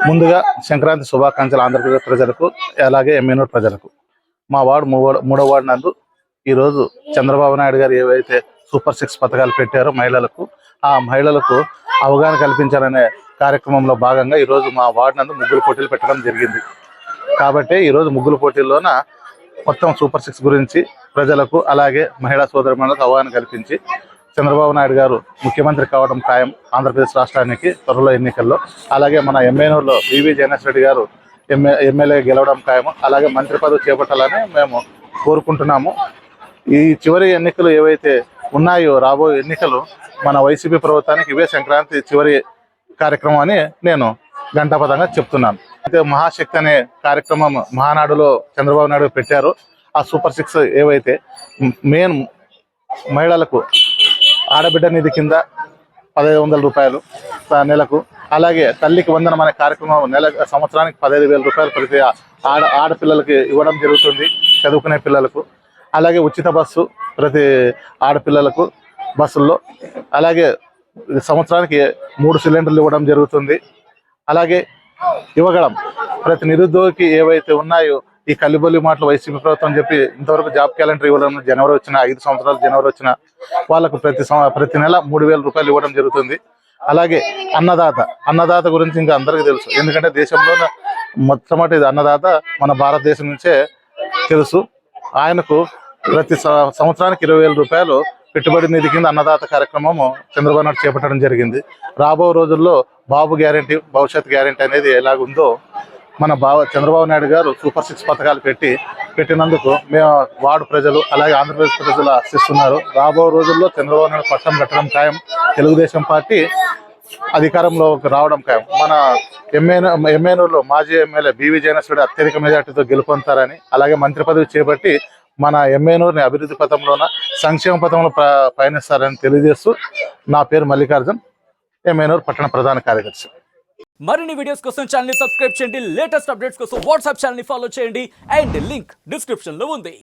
ముందుగా సంక్రాంతి శుభాకాంక్షలు ఆంధ్రప్రదేశ్ ప్రజలకు, అలాగే ఎమ్మెనూరు ప్రజలకు. మా వార్డు మూడో వార్డు నందు ఈరోజు చంద్రబాబు నాయుడు గారు ఏవైతే సూపర్ 6 పథకాలు పెట్టారో మహిళలకు, ఆ మహిళలకు అవగాహన కల్పించాలనే కార్యక్రమంలో భాగంగా ఈరోజు మా వార్డు నందు ముగ్గులు పోటీలు పెట్టడం జరిగింది. కాబట్టి ఈరోజు ముగ్గుల పోటీల్లోన మొత్తం సూపర్ 6 గురించి ప్రజలకు, అలాగే మహిళా సోదరులకు అవగాహన కల్పించి చంద్రబాబు నాయుడు గారు ముఖ్యమంత్రి కావడం ఖాయం ఆంధ్రప్రదేశ్ రాష్ట్రానికి త్వరలో ఎన్నికల్లో. అలాగే మన ఎమ్మెనూరులో వివి జగన్ రెడ్డి గారు ఎమ్మెల్యే గెలవడం ఖాయము. అలాగే మంత్రి పదవి చేపట్టాలని మేము కోరుకుంటున్నాము. ఈ చివరి ఎన్నికలు ఏవైతే ఉన్నాయో, రాబోయే ఎన్నికలు మన వైసీపీ ప్రభుత్వానికి ఇవే సంక్రాంతి చివరి కార్యక్రమం అని నేను ఘంటాపథంగా చెప్తున్నాను. అయితే మహాశక్తి అనే కార్యక్రమం మహానాడులో చంద్రబాబు నాయుడు పెట్టారు. ఆ సూపర్ 6 ఏవైతే మెయిన్ మహిళలకు ఆడబిడ్డ నిధి కింద 1500 రూపాయలు నెలకు, అలాగే తల్లికి వందనం అనే కార్యక్రమం సంవత్సరానికి 15,000 రూపాయలు ప్రతి ఆడపిల్లలకి ఇవ్వడం జరుగుతుంది, చదువుకునే పిల్లలకు. అలాగే ఉచిత బస్సు ప్రతి ఆడపిల్లలకు బస్సుల్లో. అలాగే సంవత్సరానికి 3 సిలిండర్లు ఇవ్వడం జరుగుతుంది. అలాగే యువగళం ప్రతి నిరుద్యోగికి ఏవైతే ఉన్నాయో, ఈ కల్లిబొల్లి మాటలు వైసీపీ ప్రభుత్వం చెప్పి ఇంతవరకు జాబ్ క్యాలెండర్ ఇవ్వడం, జనవరి వచ్చిన 5 సంవత్సరాలు జనవరి వచ్చిన వాళ్ళకు ప్రతి నెల 3,000 రూపాయలు ఇవ్వడం జరుగుతుంది. అలాగే అన్నదాత గురించి ఇంకా అందరికీ తెలుసు, ఎందుకంటే దేశంలో మొట్టమొదటి అన్నదాత మన భారతదేశం నుంచే తెలుసు. ఆయనకు ప్రతి సంవత్సరానికి 20,000 రూపాయలు పెట్టుబడి నిధి కింద అన్నదాత కార్యక్రమము చంద్రబాబు నాయుడు చేపట్టడం జరిగింది. రాబో రోజుల్లో బాబు గ్యారెంటీ, భవిష్యత్ గ్యారెంటీ అనేది ఎలాగుందో మన చంద్రబాబు నాయుడు గారు సూపర్ 6 పథకాలు పెట్టినందుకు మేము వార్డు ప్రజలు, అలాగే ఆంధ్రప్రదేశ్ ప్రజలు ఆశిస్తున్నారు. రాబో రోజుల్లో చంద్రబాబు నాయుడు పట్టం కట్టడం ఖాయం, తెలుగుదేశం పార్టీ అధికారంలోకి రావడం ఖాయం. మన ఎమ్మెనూరులో మాజీ ఎమ్మెల్యే బివి జగన్ అత్యధిక మెజార్టీతో గెలుపొందుతారని, అలాగే మంత్రి పదవి చేపట్టి మన ఎమ్మెనూరుని అభివృద్ధి పథంలోన, సంక్షేమ పథంలో పయనిస్తారని తెలియజేస్తూ, నా పేరు మల్లికార్జున్, ఎమ్మెనూరు పట్టణ ప్రధాన కార్యదర్శి. మరిన్ని వీడియోస్ కోసం ఛానల్ ని సబ్స్క్రైబ్ చేయండి, లేటెస్ట్ అప్డేట్స్ కోసం వాట్సాప్ ఛానల్ ని ఫాలో చేయండి, అండ్ లింక్ డిస్క్రిప్షన్ లో ఉంది.